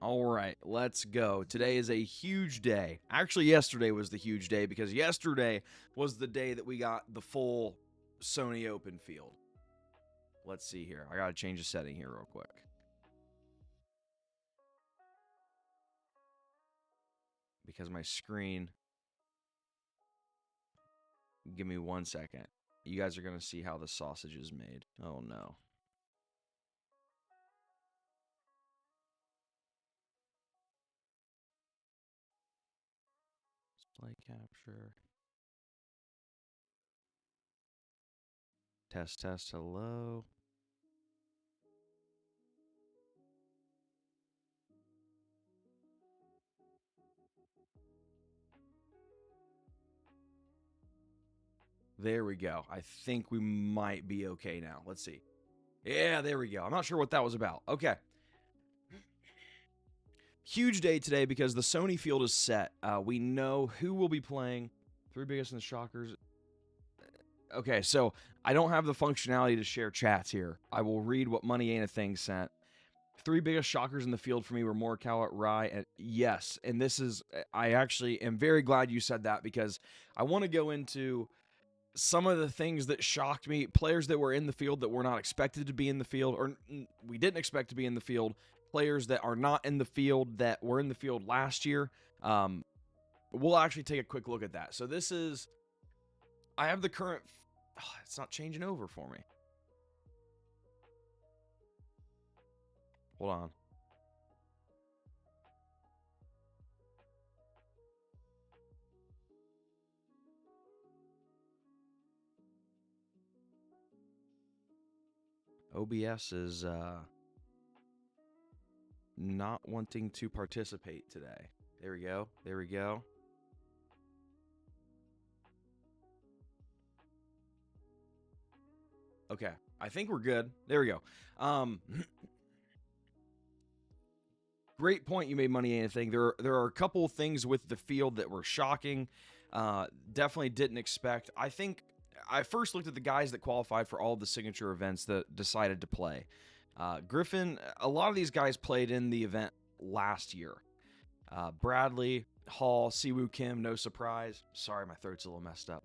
All right, let's go. Today is a huge day. Actually, yesterday was the huge day because yesterday was the day that we got the full Sony Open field. Let's see here. I got to change the setting here real quick because my screen. Give me 1 second. You guys are going to see how the sausage is made. Oh no. Display capture. Test, test, hello. There we go. I think we might be okay now. Let's see. Yeah, there we go. I'm not sure what that was about. Okay. Huge day today because the Sony field is set. We know who will be playing. Three biggest and the shockers. Okay, so I don't have the functionality to share chats here. I will read what Money Ain't a Thing sent. Three biggest shockers in the field for me were Morikawa, Rye, and yes. And this is, I actually am very glad you said that because I want to go into some of the things that shocked me, players that were in the field that were not expected to be in the field, or we didn't expect to be in the field, players that are not in the field that were in the field last year. We'll actually take a quick look at that. So this is, I have the current, it's not changing over for me. Hold on. OBS is not wanting to participate today. There we go. There we go. Okay. I think we're good. There we go. Great point you made, Money Anything. There are a couple of things with the field that were shocking. Definitely didn't expect. I think I first looked at the guys that qualified for all of the signature events that decided to play. Griffin, a lot of these guys played in the event last year. Bradley, Hall, Siwoo Kim, no surprise. Sorry, my throat's a little messed up.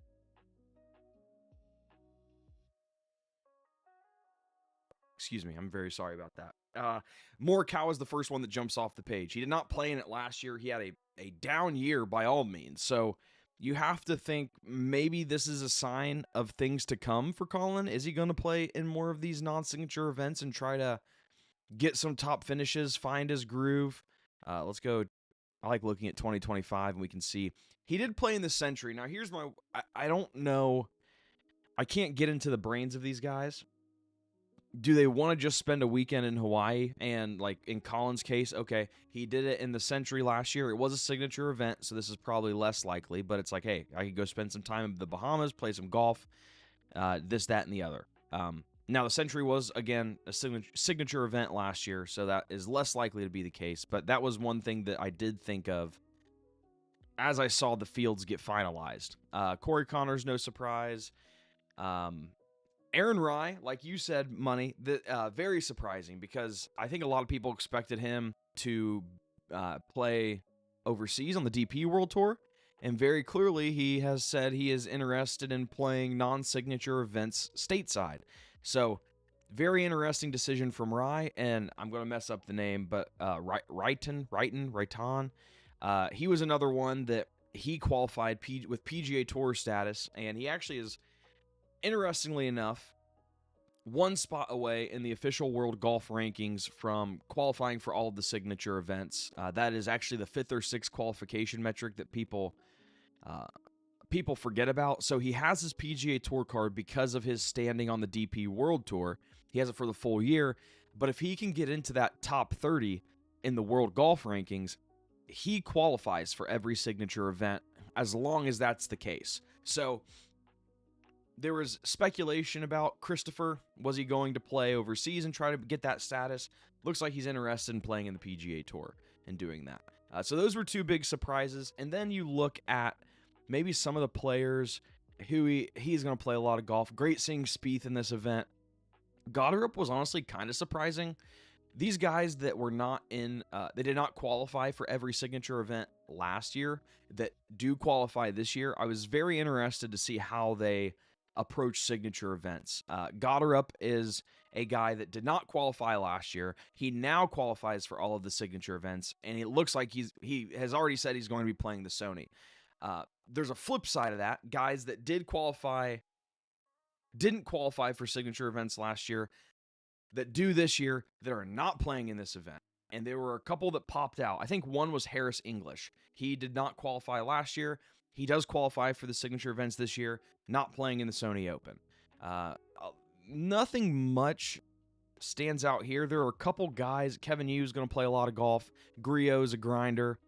Excuse me, I'm very sorry about that. Morikawa is the first one that jumps off the page. He did not play in it last year. He had a down year by all means. So you have to think maybe this is a sign of things to come for Colin. Is he going to play in more of these non-signature events and try to get some top finishes, find his groove? Let's go. I like looking at 2025 and we can see he did play in the Century. Now here's my, I don't know. I can't get into the brains of these guys. Do they want to just spend a weekend in Hawaii? And like in Colin's case, okay, he did it in the Century last year. It was a signature event, so this is probably less likely. But it's like, hey, I could go spend some time in the Bahamas, play some golf. this, that, and the other. Now, the Century was, again, a signature event last year, so that is less likely to be the case. But that was one thing that I did think of as I saw the fields get finalized. Corey Connors, no surprise. Aaron Rye, like you said, Money, very surprising because I think a lot of people expected him to play overseas on the DP World Tour. And very clearly, he has said he is interested in playing non-signature events stateside. So, very interesting decision from Rye, and I'm going to mess up the name, but Raitan. He was another one that he qualified with PGA Tour status, and he actually is, interestingly enough, one spot away in the official world golf rankings from qualifying for all of the signature events. That is actually the 5th or 6th qualification metric that people forget about. So he has his PGA Tour card because of his standing on the DP World Tour. He has it for the full year. But if he can get into that top 30 in the world golf rankings, he qualifies for every signature event as long as that's the case. So there was speculation about Christopher. Was he going to play overseas and try to get that status? Looks like he's interested in playing in the PGA Tour and doing that. So those were two big surprises. And then you look at maybe some of the players who he's going to play a lot of golf. Great seeing Spieth in this event. Goddard was honestly kind of surprising. These guys that were not in, they did not qualify for every signature event last year that do qualify this year. I was very interested to see how they approach signature events. Goddard is a guy that did not qualify last year. He now qualifies for all of the signature events, and it looks like he has already said he's going to be playing the Sony. There's a flip side of that. Guys that didn't qualify for signature events last year that do this year that are not playing in this event. And there were a couple that popped out. I think one was Harris English. He did not qualify last year. He does qualify for the signature events this year, not playing in the Sony Open. Nothing much stands out here. There are a couple guys. Kevin Yu is going to play a lot of golf. Griot's a grinder.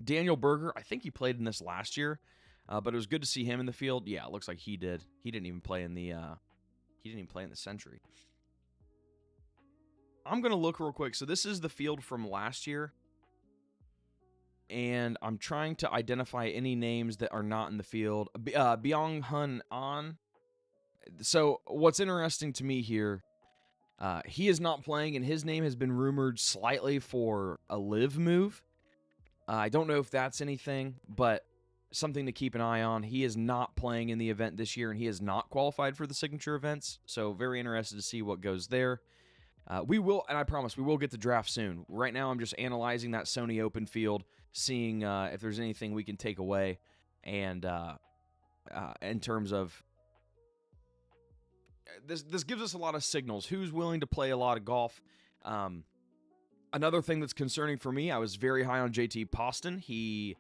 Daniel Berger, I think he played in this last year, but it was good to see him in the field. Yeah, it looks like he did. He didn't even play in the Century. I'm going to look real quick. So this is the field from last year, and I'm trying to identify any names that are not in the field. Byung Hun An. So what's interesting to me here, he is not playing, and his name has been rumored slightly for a live move. I don't know if that's anything, but something to keep an eye on. He is not playing in the event this year, and he has not qualified for the signature events. So very interested to see what goes there. We will, and I promise, we will get the draft soon. Right now, I'm just analyzing that Sony Open field, seeing if there's anything we can take away, and in terms of this gives us a lot of signals. Who's willing to play a lot of golf? Another thing that's concerning for me, I was very high on JT Poston. He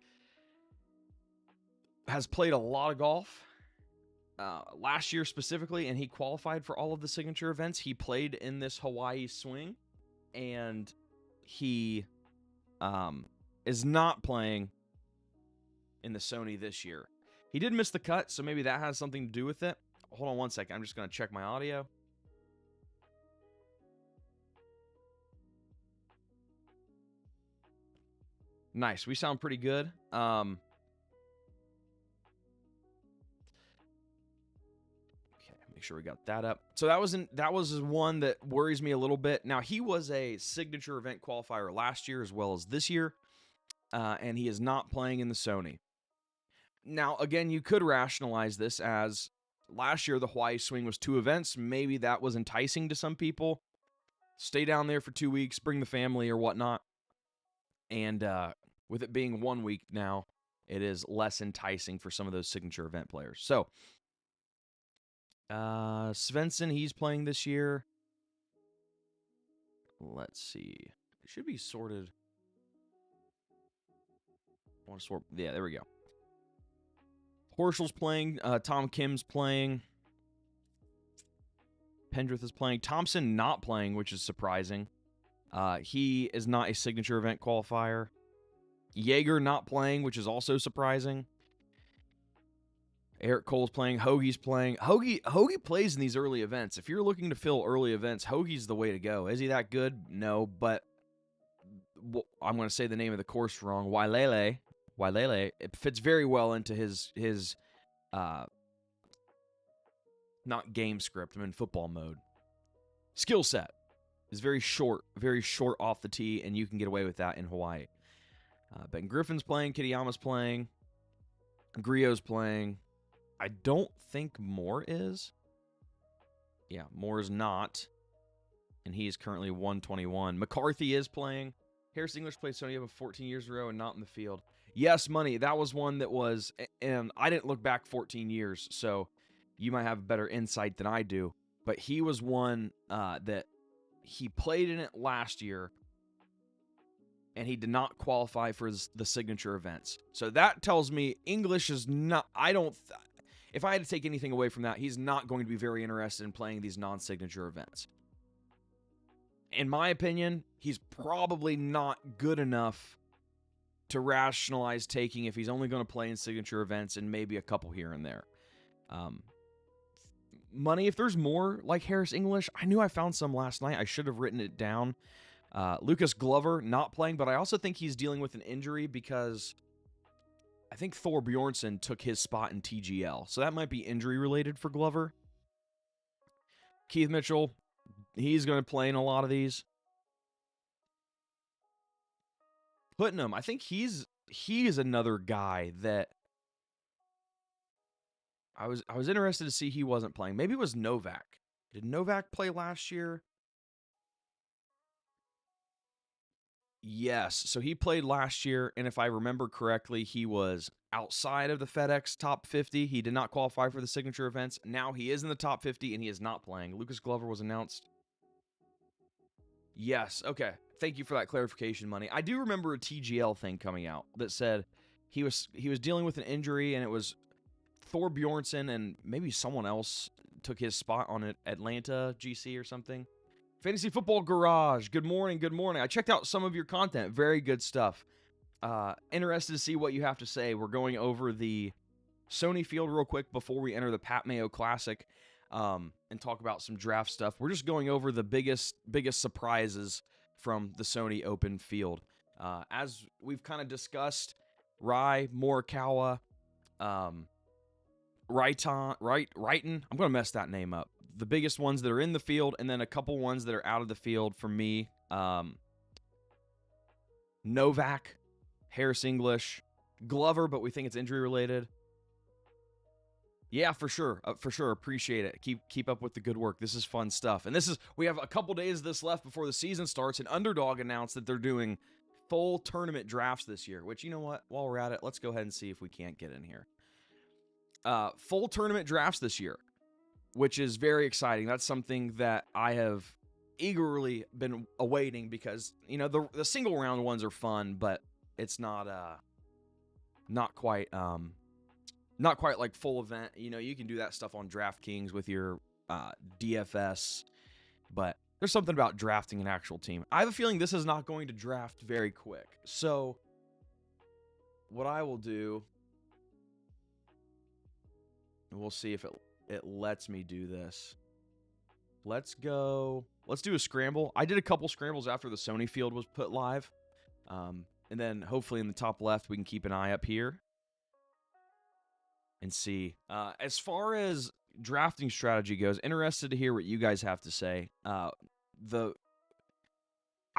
has played a lot of golf. Last year specifically, and he qualified for all of the signature events. He played in this Hawaii swing, and he is not playing in the Sony this year. He did miss the cut, so maybe that has something to do with it. Hold on one second. I'm just going to check my audio. Nice. We sound pretty good. Make sure we got that up. So that was one that worries me a little bit. Now, he was a signature event qualifier last year as well as this year, and he is not playing in the Sony. Now, again, you could rationalize this as last year the Hawaii swing was 2 events. Maybe that was enticing to some people. Stay down there for 2 weeks, bring the family or whatnot. And with it being 1 week now, it is less enticing for some of those signature event players. So, Svensson, he's playing this year. Let's see. It should be sorted. I want to sort. Yeah, there we go. Horschel's playing. Tom Kim's playing. Pendrith is playing. Thompson not playing, which is surprising. He is not a signature event qualifier. Jaeger not playing, which is also surprising. Eric Cole's playing. Hoagie's playing. Hoagie plays in these early events. If you're looking to fill early events, Hoagie's the way to go. Is he that good? No, but I'm going to say the name of the course wrong. Wailele. It fits very well into his not game script. I'm in football mode. Skill set is very short off the tee, and you can get away with that in Hawaii. Ben Griffin's playing. Kitayama's playing. Griot's playing. I don't think Moore is. Yeah, Moore is not. And he is currently 121. McCarthy is playing. Harris English played Sony over 14 years in a row and not in the field. Yes, Money. That was one that was, and I didn't look back 14 years, so you might have better insight than I do. But he was one that he played in it last year, and he did not qualify for the signature events. So that tells me English is not, if I had to take anything away from that, he's not going to be very interested in playing these non-signature events. In my opinion, he's probably not good enough to rationalize taking if he's only going to play in signature events and maybe a couple here and there. Money, if there's more like Harris English, I knew I found some last night. I should have written it down. Lucas Glover not playing, but I also think he's dealing with an injury because I think Thor Bjornsson took his spot in TGL. So that might be injury related for Glover. Keith Mitchell, he's going to play in a lot of these. Putnam, I think he is another guy that I was interested to see he wasn't playing. Maybe it was Novak. Did Novak play last year? Yes. So he played last year, and if I remember correctly, he was outside of the FedEx top 50. He did not qualify for the signature events. Now he is in the top 50, and he is not playing. Lucas Glover was announced. Yes. Okay. Thank you for that clarification, Money. I do remember a TGL thing coming out that said he was dealing with an injury, and it was Thor Bjornsson and maybe someone else took his spot on it, Atlanta GC or something. Fantasy Football Garage. Good morning. Good morning. I checked out some of your content. Very good stuff. Interested to see what you have to say. We're going over the Sony field real quick before we enter the Pat Mayo Classic and talk about some draft stuff. We're just going over the biggest surprises from the Sony Open field. As we've kind of discussed, Rai, Morikawa, Wrighton. I'm going to mess that name up. The biggest ones that are in the field, and then a couple ones that are out of the field for me. Novak, Harris English, Glover, but we think it's injury related. Yeah, for sure. Appreciate it. Keep up with the good work. This is fun stuff. And we have a couple days of this left before the season starts, and Underdog announced that they're doing full tournament drafts this year, which, you know what? While we're at it, let's go ahead and see if we can't get in here. Full tournament drafts this year, which is very exciting. That's something that I have eagerly been awaiting because, you know, the single round ones are fun, but it's not quite like full event. You know, you can do that stuff on DraftKings with your DFS, but there's something about drafting an actual team. I have a feeling this is not going to draft very quick. So what I will do, we'll see if it lets me do this. Let's do a scramble. I did a couple scrambles after the Sony field was put live. And then hopefully in the top left, we can keep an eye up here and see. As far as drafting strategy goes, interested to hear what you guys have to say. I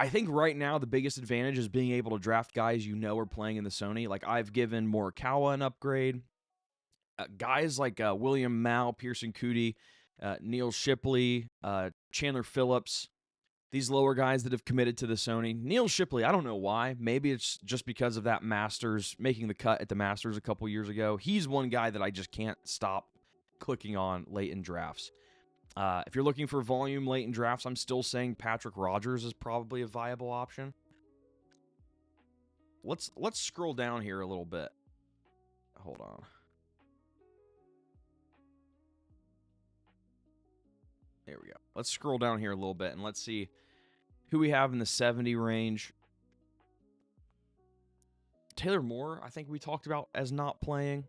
think right now the biggest advantage is being able to draft guys you know are playing in the Sony. Like I've given Morikawa an upgrade. Guys like William Mao, Pearson Coody, Neil Shipley, Chandler Phillips, these lower guys that have committed to the Sony. Neil Shipley, I don't know why. Maybe it's just because of that Masters, making the cut at the Masters a couple years ago. He's one guy that I just can't stop clicking on late in drafts. If you're looking for volume late in drafts, I'm still saying Patrick Rogers is probably a viable option. Let's scroll down here a little bit. Hold on. There we go. Let's scroll down here a little bit and let's see who we have in the 70 range. Taylor Moore, I think we talked about as not playing.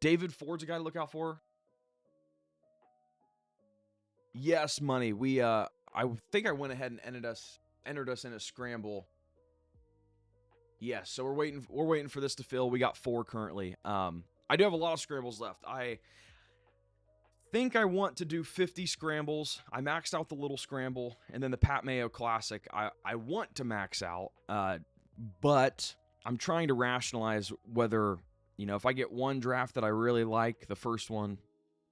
David Ford's a guy to look out for. Yes, money. I think I went ahead and entered us in a scramble. Yes, so we're waiting for this to fill. We got 4 currently. I do have a lot of scrambles left. I think I want to do 50 scrambles. I maxed out the little scramble, and then the Pat Mayo Classic I want to max out, but I'm trying to rationalize whether, if I get one draft that I really like, the first one,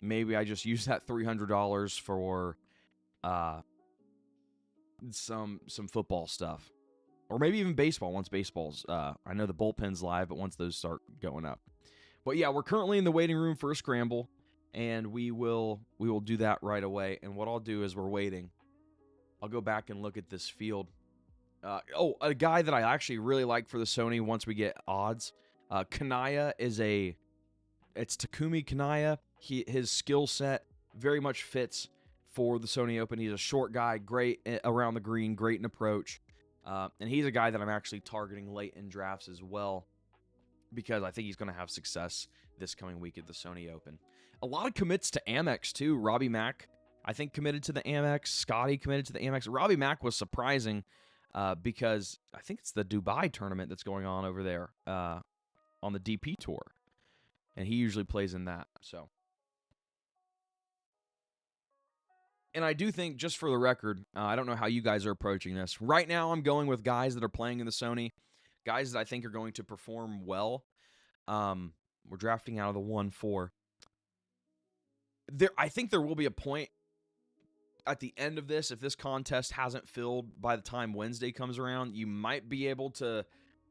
maybe I just use that $300 for some football stuff. Or maybe even baseball, once baseball's, I know the bullpen's live, but once those start going up. But yeah, we're currently in the waiting room for a scramble, and we will do that right away. And what I'll do is we're waiting. I'll go back and look at this field. A guy that I actually really like for the Sony once we get odds. Kanaya it's Takumi Kanaya. His skill set very much fits for the Sony Open. He's a short guy, great around the green, great in approach. And he's a guy that I'm actually targeting late in drafts as well, because I think he's going to have success this coming week at the Sony Open. A lot of commits to Amex, too. Robbie Mack, I think, committed to the Amex. Scotty committed to the Amex. Robbie Mack was surprising because I think it's the Dubai tournament that's going on over there on the DP Tour. And he usually plays in that. And I do think, just for the record, I don't know how you guys are approaching this. Right now, I'm going with guys that are playing in the Sony, guys that I think are going to perform well. We're drafting out of the 1-4. I think there will be a point at the end of this, if this contest hasn't filled by the time Wednesday comes around, you might be able to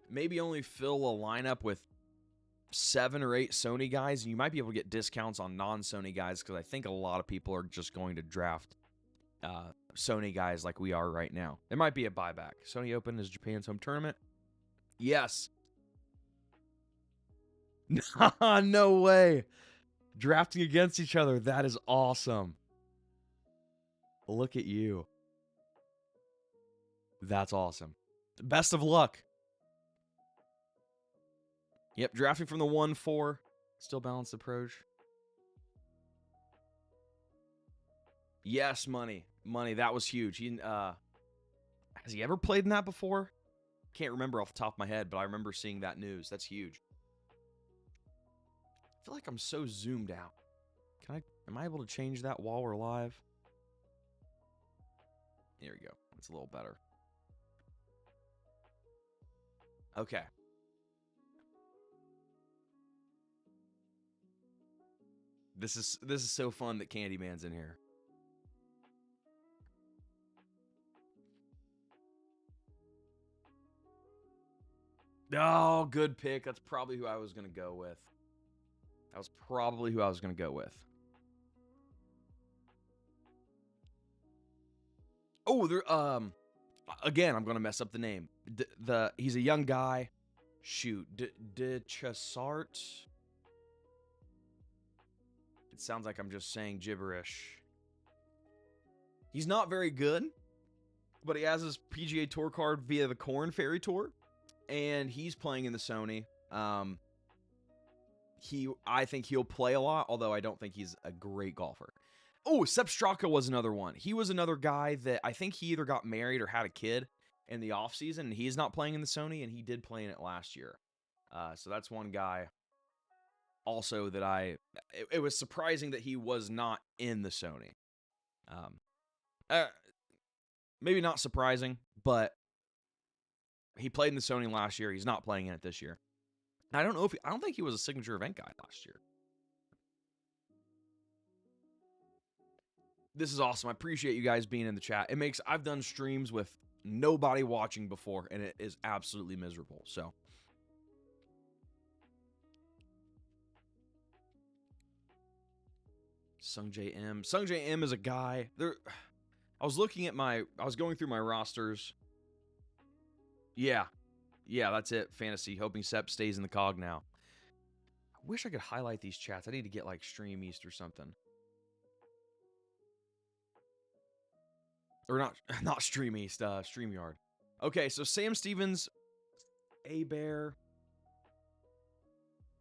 maybe only fill a lineup with 7 or 8 Sony guys, and you might be able to get discounts on non-Sony guys, because I think a lot of people are just going to draft Sony guys like we are right now. There might be a buyback. Sony Open is Japan's home tournament. Yes. No way. Drafting against each other. That is awesome. Look at you. That's awesome. Best of luck. Yep, drafting from the 1-4. Still balanced approach. Yes, money. Money, that was huge. Has he ever played in that before? Can't remember off the top of my head, but I remember seeing that news. That's huge. I feel like I'm so zoomed out. Am I able to change that while we're live? There we go. That's a little better. Okay. This is so fun that Candyman's in here. Oh, good pick. That's probably who I was going to go with. Oh, again, I'm going to mess up the name. He's a young guy. Shoot. De Chassart? It sounds like I'm just saying gibberish. He's not very good, but he has his PGA Tour card via the Corn Ferry Tour, and he's playing in the Sony. I think he'll play a lot, although I don't think he's a great golfer. Oh, Sepp Straka was another one. He was another guy that I think he either got married or had a kid in the offseason, and he's not playing in the Sony, and he did play in it last year. So that's one guy also that it was surprising that he was not in the Sony. Maybe not surprising, but he played in the Sony last year. He's not playing in it this year. I don't think he was a signature event guy last year. This is awesome. I appreciate you guys being in the chat. I've done streams with nobody watching before, and it is absolutely miserable. So Sung J M is a guy. I was going through my rosters. Yeah, that's it. Fantasy, hoping Sepp stays in the cog now. I wish I could highlight these chats. I need to get like Stream East or something. Or not Stream East, StreamYard. Okay, so Sam Stevens, A-Bear.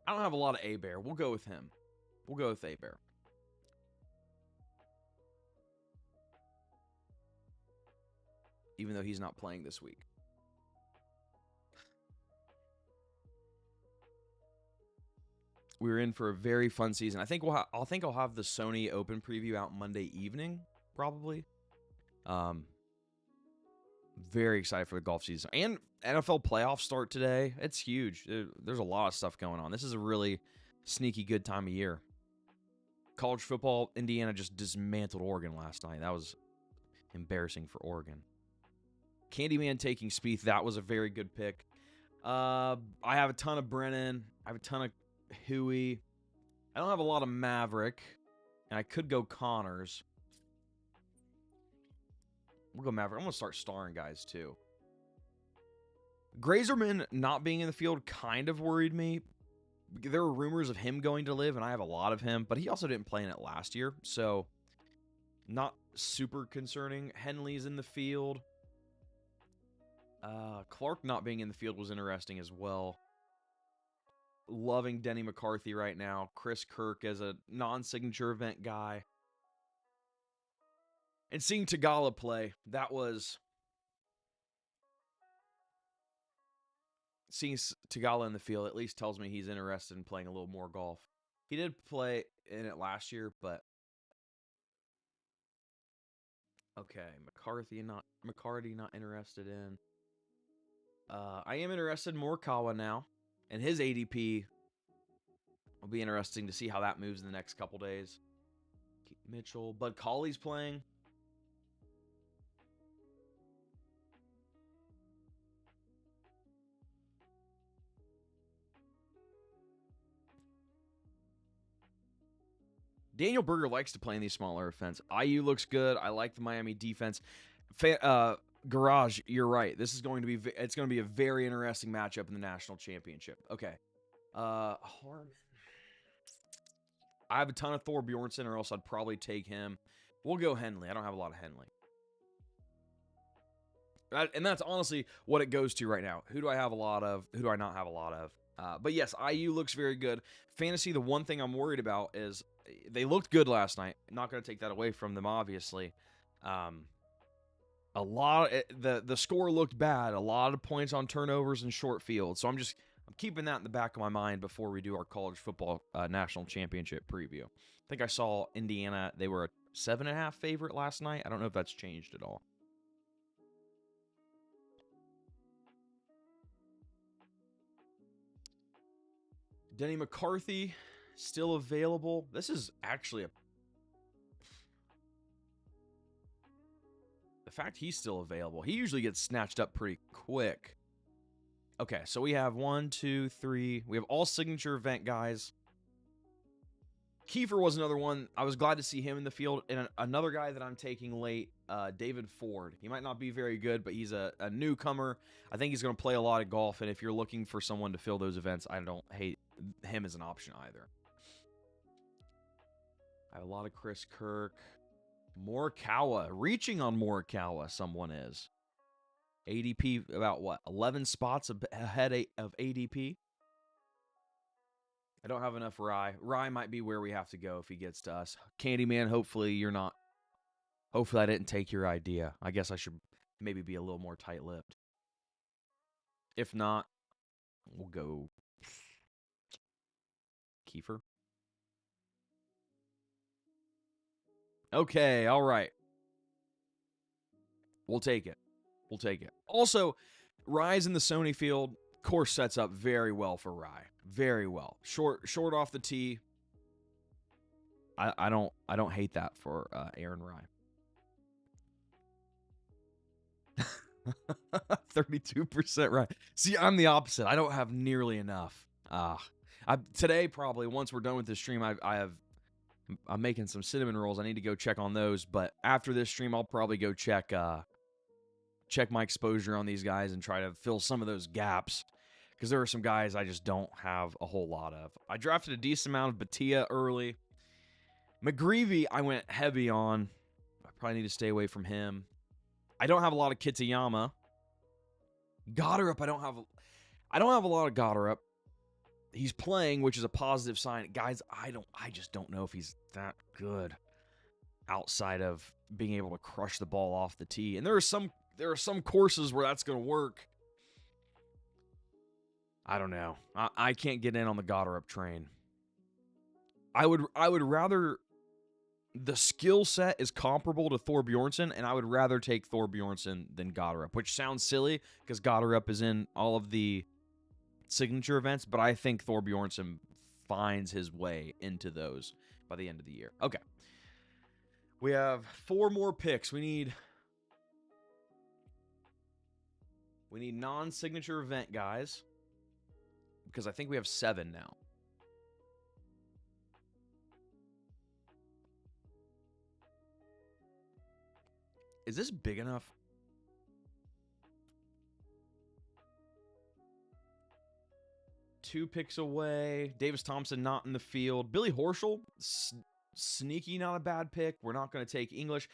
I don't have a lot of A-Bear. We'll go with him. We'll go with A-Bear. Even though he's not playing this week. We're in for a very fun season. I think I'll have the Sony Open preview out Monday evening, probably. Very excited for the golf season. And NFL playoffs start today. It's huge. There's a lot of stuff going on. This is a really sneaky good time of year. College football, Indiana just dismantled Oregon last night. That was embarrassing for Oregon. Candyman taking Spieth. That was a very good pick. I have a ton of Brennan. I have a ton of Huey. I don't have a lot of Maverick. And I could go Connors. We'll go Maverick. I'm going to start starring guys, too. Grazerman not being in the field kind of worried me. There were rumors of him going to live, and I have a lot of him. But he also didn't play in it last year. So, not super concerning. Henley's in the field. Clark not being in the field was interesting as well. Loving Denny McCarthy right now. Chris Kirk as a non-signature event guy. And seeing Tagala play, that was... Seeing Tagala in the field at least tells me he's interested in playing a little more golf. He did play in it last year, but... Okay, McCarty not interested in. I am interested in Morikawa now. And his ADP will be interesting to see how that moves in the next couple days. Mitchell. Bud Cauley's playing. Daniel Berger likes to play in these smaller events. IU looks good. I like the Miami defense. Garage, you're right. This is going to be it's going to be a very interesting matchup in the national championship. Okay. Harmon. I have a ton of Thor Bjornsson, or else I'd probably take him. We'll go Henley. I don't have a lot of Henley. And that's honestly what it goes to right now. Who do I have a lot of? Who do I not have a lot of? But yes, IU looks very good. Fantasy, the one thing I'm worried about is they looked good last night. Not going to take that away from them, obviously. The score looked bad. A lot of points on turnovers and short field. So I'm keeping that in the back of my mind before we do our college football national championship preview. I think I saw Indiana. They were a 7.5 favorite last night. I don't know if that's changed at all. Denny McCarthy still available. This is actually the fact he's still available. He usually gets snatched up pretty quick. Okay, so we have 1, 2, 3. We have all signature event guys. Kiefer was another one. I was glad to see him in the field. And another guy that I'm taking late, David Ford. He might not be very good, but he's a newcomer. I think he's going to play a lot of golf. And if you're looking for someone to fill those events, I don't hate him as an option either. I have a lot of Chris Kirk. Morikawa. Reaching on Morikawa, someone is. ADP about what? 11 spots ahead of ADP. I don't have enough Rye. Rye might be where we have to go if he gets to us. Candyman, hopefully you're not. Hopefully I didn't take your idea. I guess I should maybe be a little more tight-lipped. If not, we'll go Kiefer. Okay, all right. We'll take it. We'll take it. Also, Rye's in the Sony field. Course sets up very well for Rye. Very well. Short off the tee. I don't hate that for Aaron Rye. 32% right. See, I'm the opposite. I don't have nearly enough. Today probably once we're done with this stream, I'm making some cinnamon rolls. I need to go check on those. But after this stream, I'll probably go check my exposure on these guys and try to fill some of those gaps. Because there are some guys I just don't have a whole lot of. I drafted a decent amount of Batia early. McGreevy, I went heavy on. I probably need to stay away from him. I don't have a lot of Kitayama. Goddard, I don't have a lot of Goddard. he's playing, which is a positive sign. Guys, I just don't know if he's that good outside of being able to crush the ball off the tee. And there are some courses where that's going to work. I don't know. I can't get in on the Goddard train. I would rather, the skill set is comparable to Thor Bjornsson, and I would rather take Thor Bjornsson than Goddard, which sounds silly because Goddard is in all of the signature events, but I think Thor Bjornsson finds his way into those by the end of the year. Okay. We have 4 more picks. We need non-signature event guys, because I think we have 7 now. Is this big enough? Two picks away. Davis Thompson not in the field. Billy Horschel, sneaky, not a bad pick. We're not going to take English.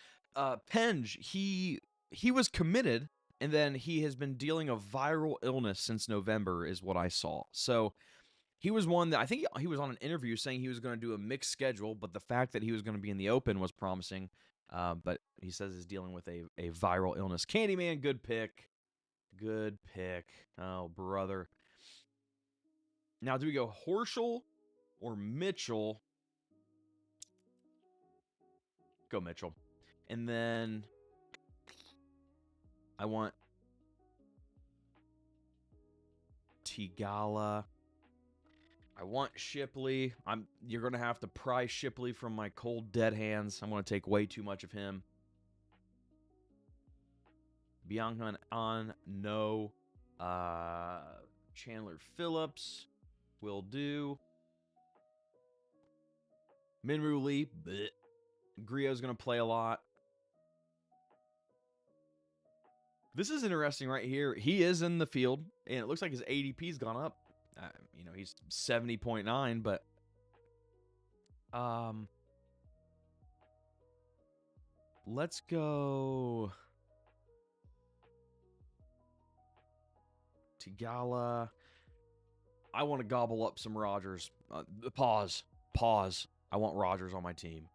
Penge, he was committed, and then he has been dealing a viral illness since November, is what I saw. So he was one that I think he was on an interview saying he was going to do a mixed schedule, but the fact that he was going to be in the Open was promising. But he says he's dealing with a viral illness. Candyman, good pick. Good pick. Oh, brother. Now, do we go Horschel or Mitchell? Go Mitchell. And then I want Tigala. I want Shipley. You're going to have to pry Shipley from my cold, dead hands. I'm going to take way too much of him. Byung-hun on, no. Chandler Phillips will do. Minwoo Lee, bleh. Griot's going to play a lot. This is interesting right here. He is in the field, and it looks like his ADP's gone up. He's 70.9, but let's go Tigala. I want to gobble up some Rogers. Pause. I want Rogers on my team.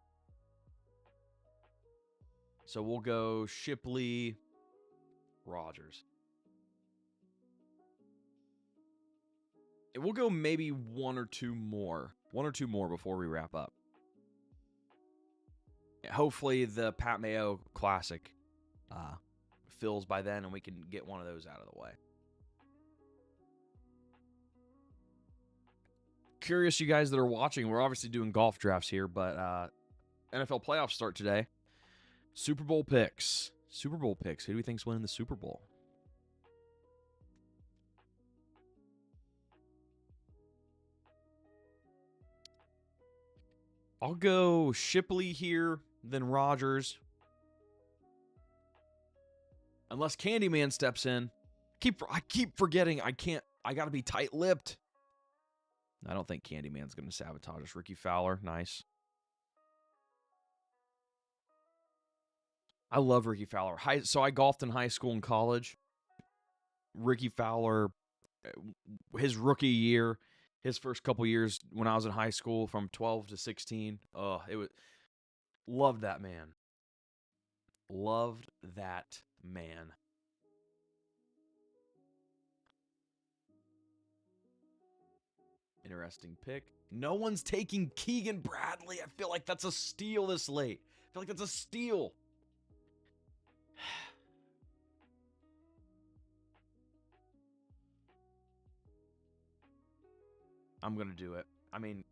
So we'll go Shipley, Rogers. We'll go maybe one or two more before we wrap up. Hopefully the Pat Mayo Classic fills by then, and we can get one of those out of the way. Curious, you guys that are watching, we're obviously doing golf drafts here, but NFL playoffs start today. Super Bowl picks. Who do we think's winning the Super Bowl? I'll go Shipley here, then Rogers. Unless Candyman steps in. I keep forgetting I got to be tight-lipped. I don't think Candyman's going to sabotage us. Ricky Fowler, nice. I love Ricky Fowler. So I golfed in high school and college. Ricky Fowler, his rookie year, his first couple years when I was in high school from 12 to 16. Loved that man. Loved that man. Interesting pick. No one's taking Keegan Bradley. I feel like that's a steal this late. I feel like that's a steal. I'm going to do it. I mean,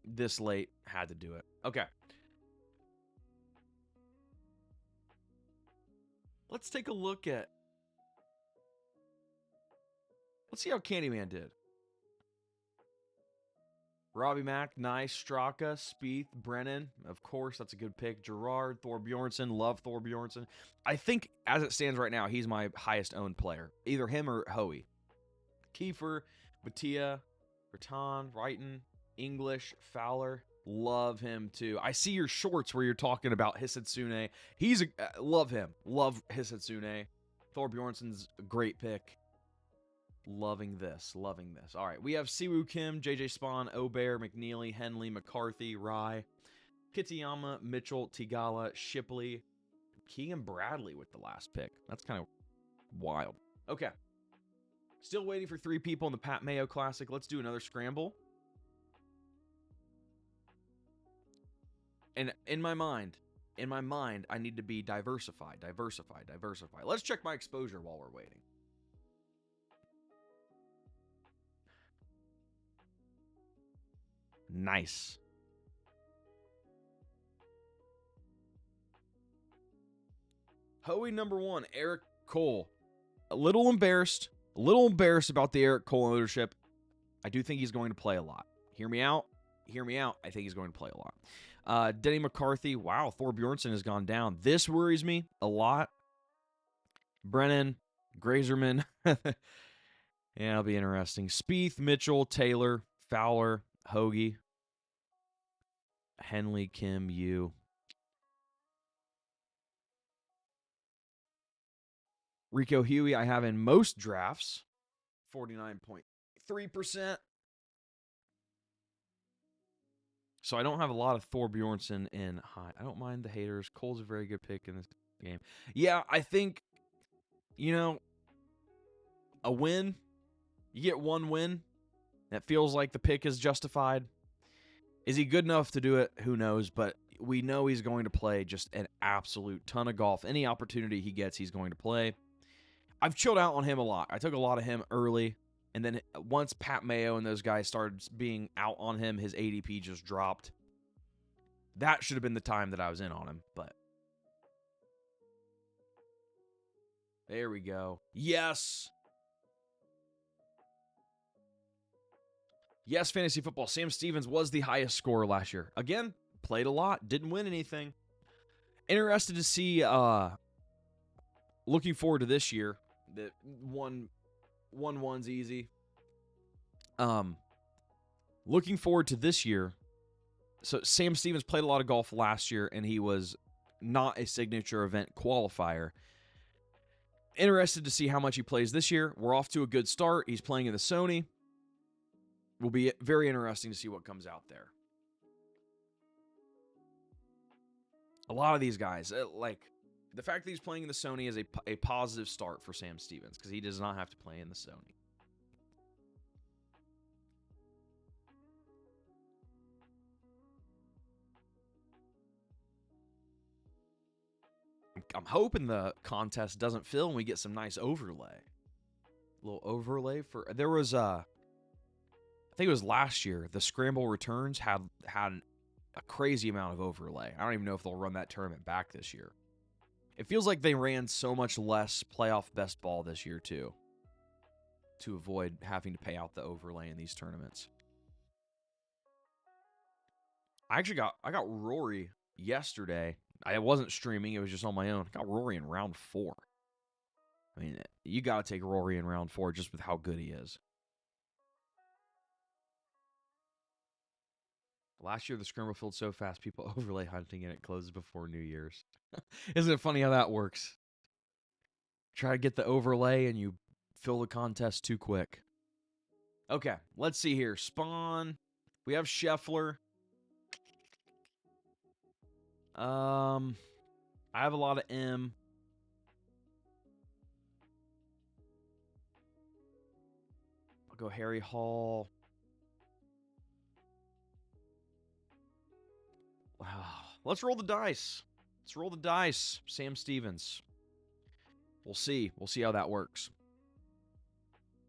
this late, had to do it. Okay. Let's take a look at... Let's see how Candyman did. Robbie Mack, nice. Straka, Spieth, Brennan. Of course, that's a good pick. Gerard, Thor Bjornsson. Love Thor Bjornsson. I think, as it stands right now, he's my highest owned player. Either him or Hoey. Kiefer, Batia, Berton, Wrighton, English, Fowler. Love him, too. I see your shorts where you're talking about Hisetsune. Love him. Love Hisetsune. Thor Bjornsson's a great pick. Loving this. Loving this. All right. We have Siwoo Kim, JJ Spawn, Obear, McNeely, Henley, McCarthy, Rye, Kitayama, Mitchell, Tigala, Shipley, Keegan Bradley with the last pick. That's kind of wild. Okay. Still waiting for 3 people in the Pat Mayo Classic. Let's do another scramble. And in my mind, I need to be diversified. Let's check my exposure while we're waiting. Nice. Hoey number 1, Eric Cole. A little embarrassed about the Eric Cole ownership. I do think he's going to play a lot. Hear me out. I think he's going to play a lot. Denny McCarthy. Wow, Thor Bjornsson has gone down. This worries me a lot. Brennan, Grazerman. Yeah, it'll be interesting. Spieth, Mitchell, Taylor, Fowler, Hoagie, Henley, Kim, Yu. Rico Huey, I have in most drafts, 49.3%. So I don't have a lot of Thor Bjornsson in high. I don't mind the haters. Cole's a very good pick in this game. Yeah, I think, a win. You get one win. That feels like the pick is justified. Is he good enough to do it? Who knows? But we know he's going to play just an absolute ton of golf. Any opportunity he gets, he's going to play. I've chilled out on him a lot. I took a lot of him early, and then once Pat Mayo and those guys started being out on him, his ADP just dropped. That should have been the time that I was in on him, but there we go. Yes. Yes, fantasy football. Sam Stevens was the highest scorer last year. Again, played a lot, didn't win anything. Interested to see, looking forward to this year. That 1-1's easy. Looking forward to this year. So Sam Stevens played a lot of golf last year, and he was not a signature event qualifier. Interested to see how much he plays this year. We're off to a good start. He's playing in the Sony. Will be very interesting to see what comes out there. A lot of these guys, like the fact that he's playing in the Sony is a positive start for Sam Stevens because he does not have to play in the Sony. I'm hoping the contest doesn't fill and we get some nice overlay. A little overlay for there was I think it was last year. The Scramble Returns had a crazy amount of overlay. I don't even know if they'll run that tournament back this year. It feels like they ran so much less playoff best ball this year too, to avoid having to pay out the overlay in these tournaments. I got Rory yesterday. I wasn't streaming; it was just on my own. I got Rory in round 4. I mean, you got to take Rory in round 4 just with how good he is. Last year, the scramble filled so fast, people overlay hunting, and it closes before New Year's. Isn't it funny how that works? Try to get the overlay, and you fill the contest too quick. Okay, let's see here. Spawn. We have Scheffler. I have a lot of M. I'll go Harry Hall. Wow. Let's roll the dice. Sam Stevens. We'll see. We'll see how that works.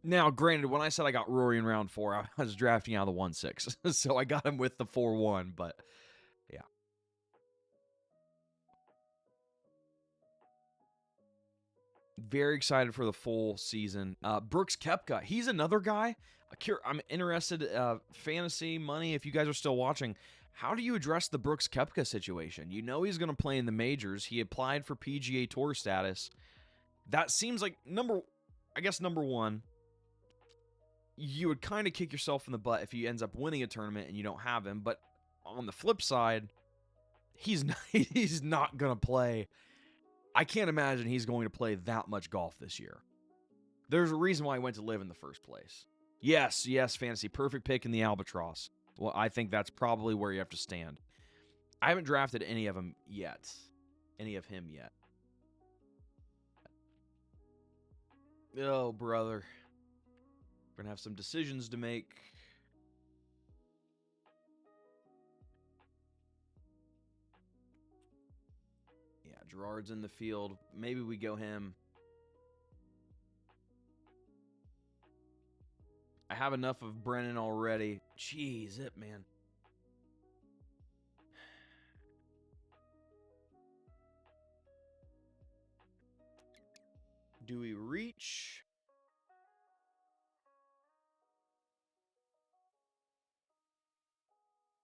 Now, granted, when I said I got Rory in round 4, I was drafting out of the 1-6. So I got him with the 4-1, but yeah. Very excited for the full season. Brooks Koepka. He's another guy. I'm interested, fantasy, money, if you guys are still watching. How do you address the Brooks Koepka situation? You know he's going to play in the majors. He applied for PGA Tour status. That seems like number one, you would kind of kick yourself in the butt if he ends up winning a tournament and you don't have him. But on the flip side, he's not going to play. I can't imagine he's going to play that much golf this year. There's a reason why I went to live in the first place. Yes, yes, fantasy. Perfect pick in the Albatross. Well, I think that's probably where you have to stand. I haven't drafted any of them yet. Any of him yet. Oh, brother. We're going to have some decisions to make. Yeah, Gerard's in the field. Maybe we go him. I have enough of Brennan already. Jeez, it, man. Do we reach?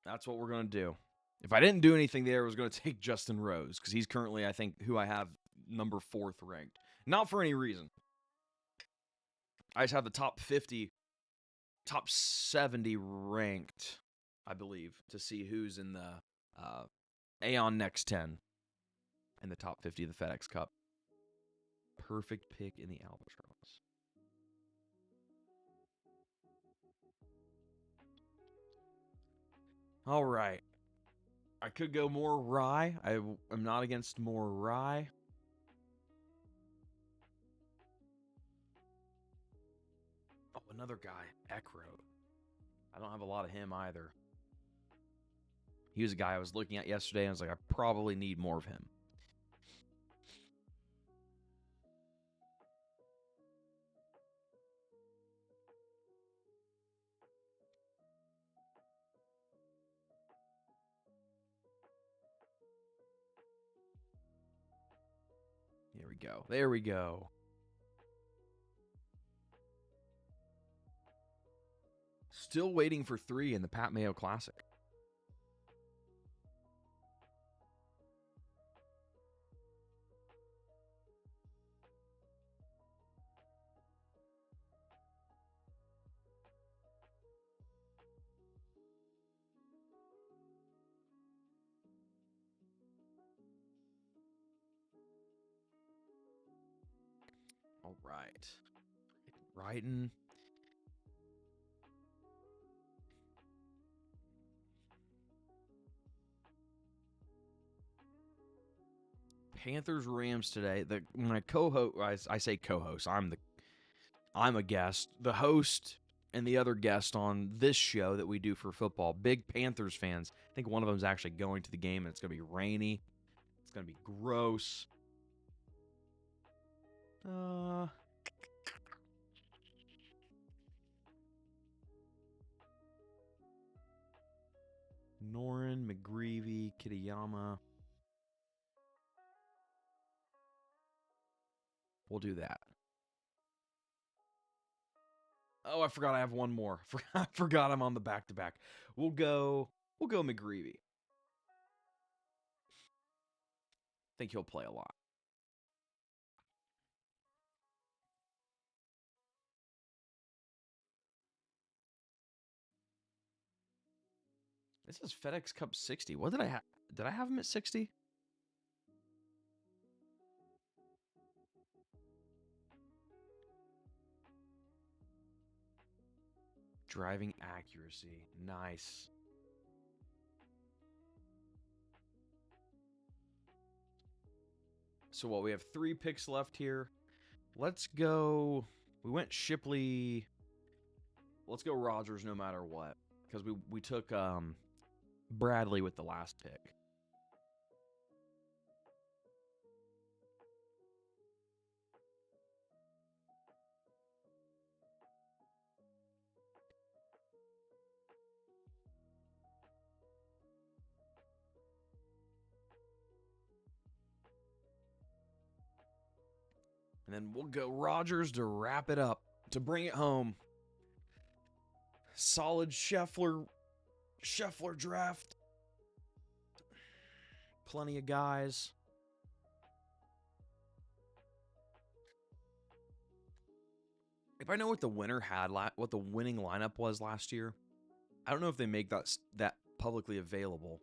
That's what we're going to do. If I didn't do anything there, I was going to take Justin Rose because he's currently, I think, who I have number 4th ranked. Not for any reason. I just have the top 50, top 70 ranked, I believe, to see who's in the Aeon Next 10 in the top 50 of the FedEx Cup. Perfect pick in the Albatross. All right. I could go more rye. I am not against more rye. Oh, another guy, Ekro. I don't have a lot of him either. He was a guy I was looking at yesterday, and I was like, I probably need more of him. Here we go. There we go. Still waiting for 3 in the Pat Mayo Classic. All right. Writing. Panthers Rams today. My co-host, I say co-host. I'm a guest. The host and the other guest on this show that we do for football, big Panthers fans. I think one of them is actually going to the game, and it's going to be rainy. It's going to be gross. Norin, McGreevy, Kitayama. We'll do that. Oh, I forgot I have one more. I forgot I'm on the back-to-back. We'll go McGreevy. Think he'll play a lot. This is FedEx Cup 60. What did I have? Did I have him at 60? Driving accuracy. Nice. So what, we have 3 picks left here. Let's go. We went Shipley. Let's go Rodgers no matter what. Because we took Bradley with the last pick. And then we'll go Rodgers to wrap it up, to bring it home. Solid Scheffler draft. Plenty of guys. If I know what the winner had, what the winning lineup was last year, I don't know if they make that publicly available.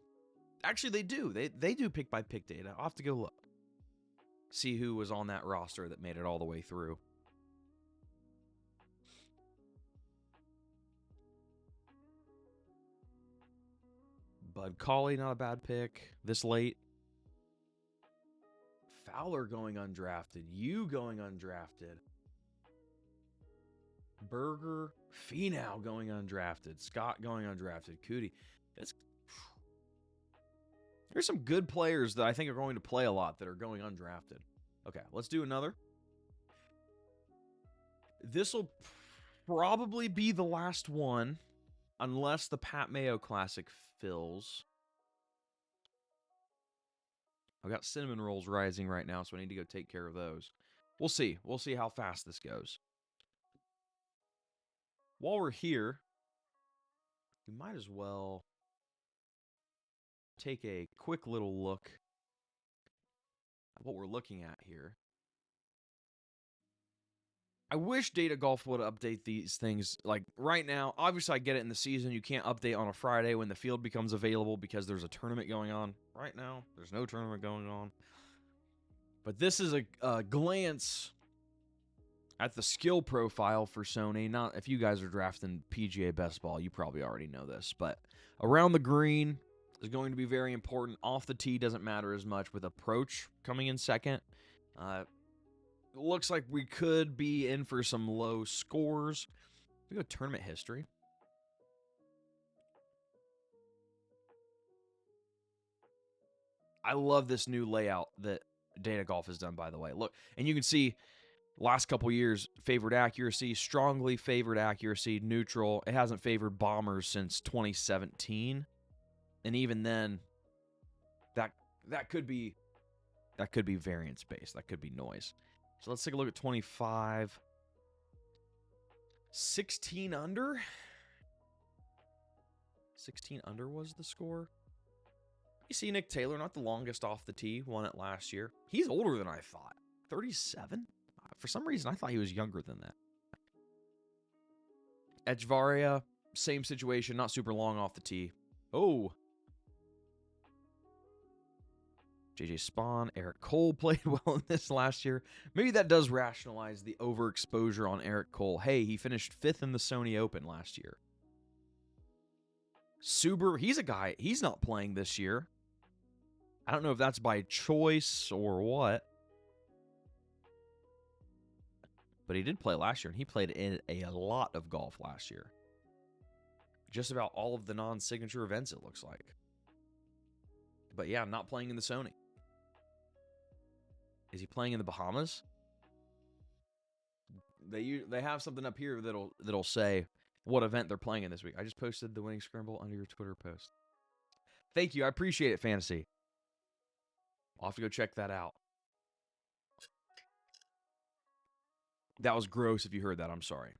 Actually, they do. They do pick by pick data. I'll have to go look. See who was on that roster that made it all the way through. Bud Cauley, not a bad pick this late. Fowler going undrafted. You going undrafted. Berger, Finau going undrafted. Scott going undrafted. Cootie. There's some good players that I think are going to play a lot that are going undrafted. Okay, let's do another. This will probably be the last one, unless the Pat Mayo Classic fills. I've got cinnamon rolls rising right now, so I need to go take care of those. We'll see. We'll see how fast this goes. While we're here, we might as well take a quick little look at what we're looking at here. I wish Data Golf would update these things. Like right now, obviously I get it in the season. You can't update on a Friday when the field becomes available because there's a tournament going on. Right now, there's no tournament going on. But this is a glance at the skill profile for Sony. Not if you guys are drafting PGA Best Ball, you probably already know this. But around the green is going to be very important. Off the tee doesn't matter as much, with approach coming in second. Looks like we could be in for some low scores. We go tournament history. I love this new layout that Data Golf has done, by the way. Look, and you can see last couple years, favored accuracy, strongly favored accuracy, neutral. It hasn't favored bombers since 2017. And even then, that could be variance based. That could be noise. So let's take a look at 25. 16 under? 16 under was the score. You see Nick Taylor, not the longest off the tee, won it last year. He's older than I thought. 37? For some reason, I thought he was younger than that. Echevarria, same situation, not super long off the tee. Oh. JJ Spawn, Eric Cole played well in this last year. Maybe that does rationalize the overexposure on Eric Cole. Hey, he finished 5th in the Sony Open last year. Suber, he's a guy, he's not playing this year. I don't know if that's by choice or what. But he did play last year, and he played in a lot of golf last year. Just about all of the non-signature events, it looks like. But yeah, not playing in the Sony. Is he playing in the Bahamas? They have something up here that'll say what event they're playing in this week. I just posted the winning scramble under your Twitter post. Thank you. I appreciate it, Fantasy. I'll have to go check that out. That was gross if you heard that. I'm sorry.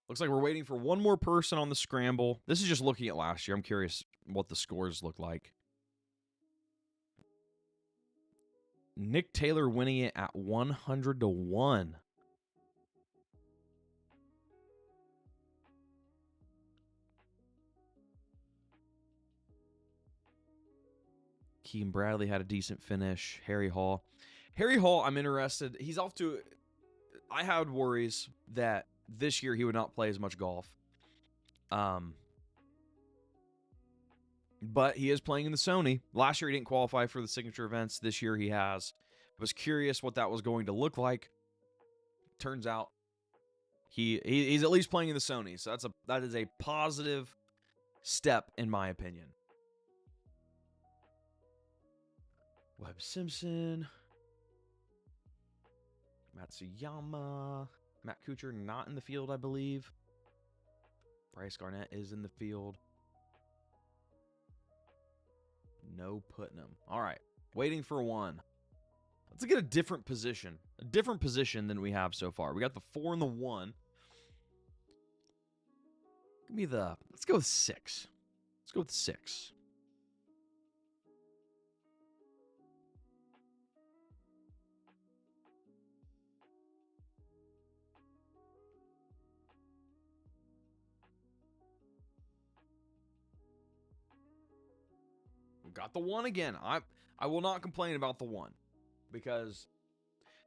Looks like we're waiting for one more person on the scramble. This is just looking at last year. I'm curious what the scores look like. Nick Taylor winning it at 100-1. Keegan Bradley had a decent finish. Harry Hall, I'm interested. He's off to... I had worries that this year he would not play as much golf. But he is playing in the Sony. Last year he didn't qualify for the signature events. This year he has. I was curious what that was going to look like. Turns out he's at least playing in the Sony. So that is a positive step in my opinion. Webb Simpson. Matsuyama. Matt Kuchar not in the field, I believe. Bryce Garnett is in the field. No Putnam. All right. Waiting for one. Let's get a different position. A different position than we have so far. We got the 4 and the 1. Let's go with 6. Let's go with 6. Got the 1 again. I will not complain about the 1 because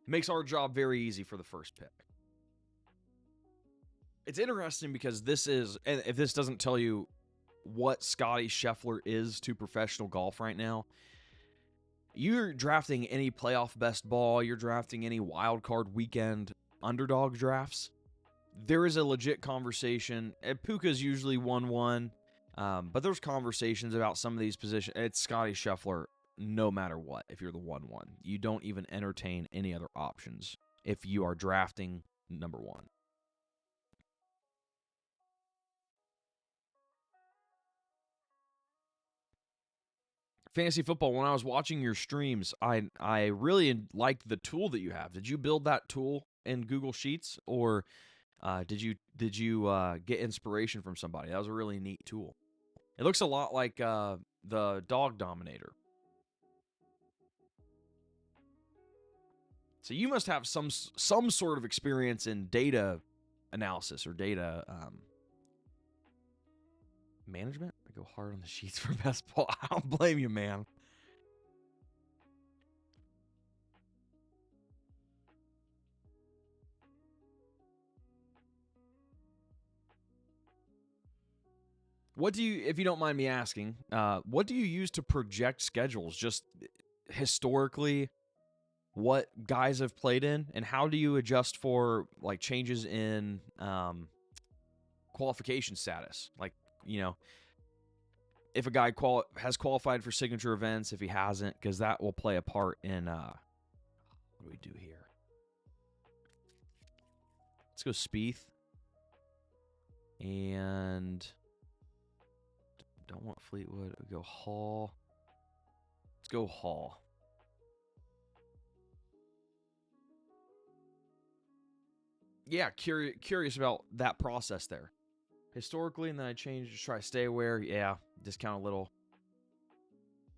it makes our job very easy for the first pick. It's interesting because this is, and if this doesn't tell you what Scotty Scheffler is to professional golf right now, you're drafting any playoff best ball, you're drafting any wild card weekend underdog drafts. There is a legit conversation. Puka's usually 1-1, but there's conversations about some of these positions. It's Scotty Scheffler no matter what if you're the 1-1. You don't even entertain any other options if you are drafting number 1. Fantasy football, when I was watching your streams, I really liked the tool that you have. Did you build that tool in Google Sheets, or did you get inspiration from somebody? That was a really neat tool. It looks a lot like the Dog Dominator. So you must have some sort of experience in data analysis or data management. I go hard on the sheets for best ball. I don't blame you, man. What do you, if you don't mind me asking, what do you use to project schedules? Just historically, what guys have played in, and how do you adjust for like changes in qualification status? Like, you know, if a guy has qualified for signature events, if he hasn't, because that will play a part in what do we do here? Let's go Spieth. And don't want Fleetwood. We'll go Hall. Let's go Hall. Yeah, curious about that process there. Historically, and then I changed to try to stay aware. Yeah, discount a little.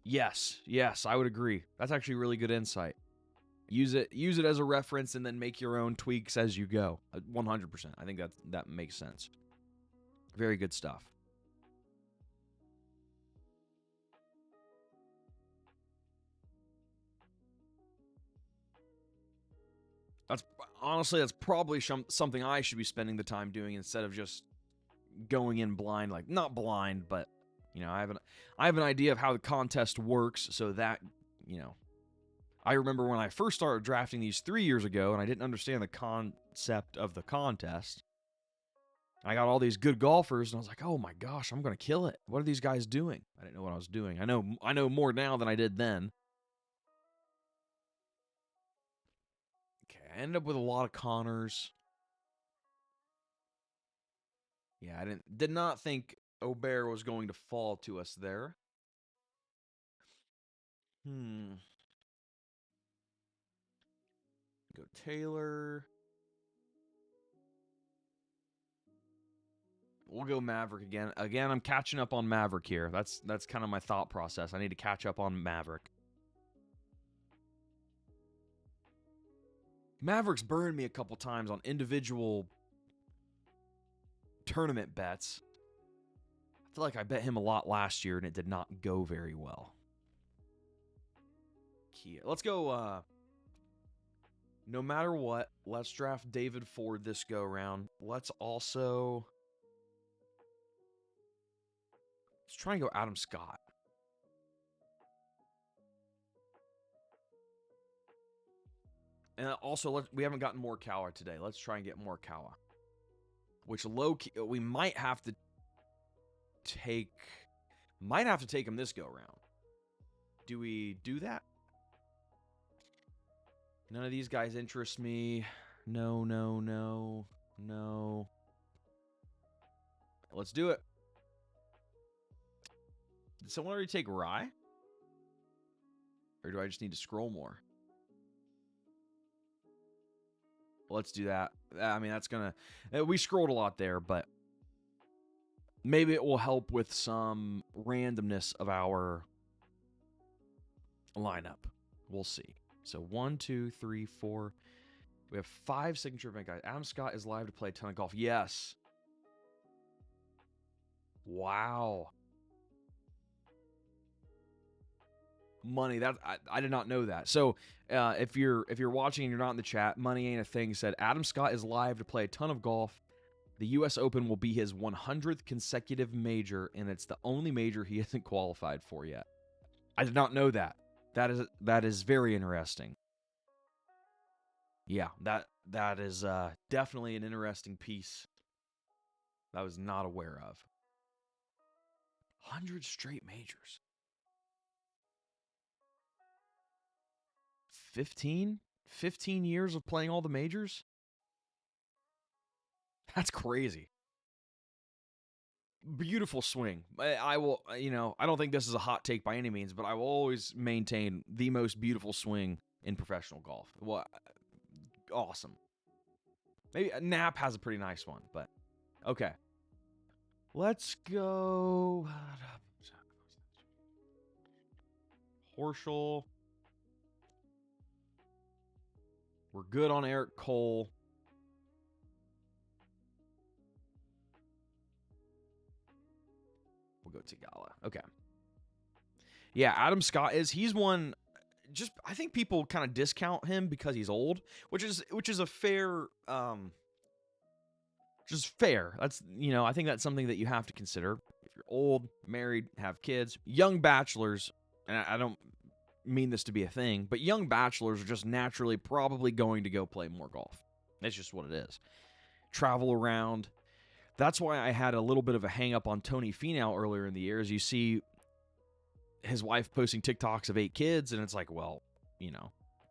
Yes, I would agree. That's actually really good insight. Use it as a reference, and then make your own tweaks as you go. 100%. I think that makes sense. Very good stuff. That's probably something I should be spending the time doing instead of just going in blind. Like, not blind, but I have an idea of how the contest works, so that I remember when I first started drafting these 3 years ago, and I didn't understand the concept of the contest. I got all these good golfers, and I was like, oh my gosh, I'm gonna kill it. What are these guys doing? I didn't know what I was doing. I know more now than I did then. Okay, I ended up with a lot of Connors. Yeah, I did not think Aubert was going to fall to us there. Go Taylor. We'll go Maverick again. Again, I'm catching up on Maverick here. That's kind of my thought process. I need to catch up on Maverick. Maverick's burned me a couple times on individual tournament bets. I feel like I bet him a lot last year, and it did not go very well. Kia. Let's go, no matter what, let's draft David Ford this go-round. Let's try and go Adam Scott. And also, we haven't gotten Morikawa today. Let's try and get Morikawa. Which we might have to take him this go-round. Do we do that? None of these guys interest me. No. Let's do it. Did someone already take Rye? Or do I just need to scroll more? Let's do that. I mean, that's going to... We scrolled a lot there, but maybe it will help with some randomness of our lineup. We'll see. So 1, 2, 3, 4. We have 5 signature event guys. Adam Scott is live to play a ton of golf. Yes. Wow. Money. That I did not know that. So if you're watching and you're not in the chat, Money Ain't a Thing said Adam Scott is live to play a ton of golf. The U.S. Open will be his 100th consecutive major, and it's the only major he hasn't qualified for yet. I did not know that. That is very interesting. Yeah, that is definitely an interesting piece that I was not aware of. 100 straight majors. 15? 15 years of playing all the majors? That's crazy. Beautiful swing. I will, I don't think this is a hot take by any means, but I will always maintain the most beautiful swing in professional golf. Well, awesome. Maybe Knapp has a pretty nice one, but okay. Let's go. Horschel. We're good on Eric Cole. We'll go Tagala. Okay. Yeah, Adam Scott he's one. Just I think people kind of discount him because he's old, which is a fair, just fair. That's I think that's something that you have to consider if you're old, married, have kids, young bachelors, and I don't mean this to be a thing, but young bachelors are just naturally probably going to go play more golf. That's just what it is. Travel around. That's why I had a little bit of a hang up on Tony Finau earlier in the year. As you see his wife posting TikToks of 8 kids, and it's like, well,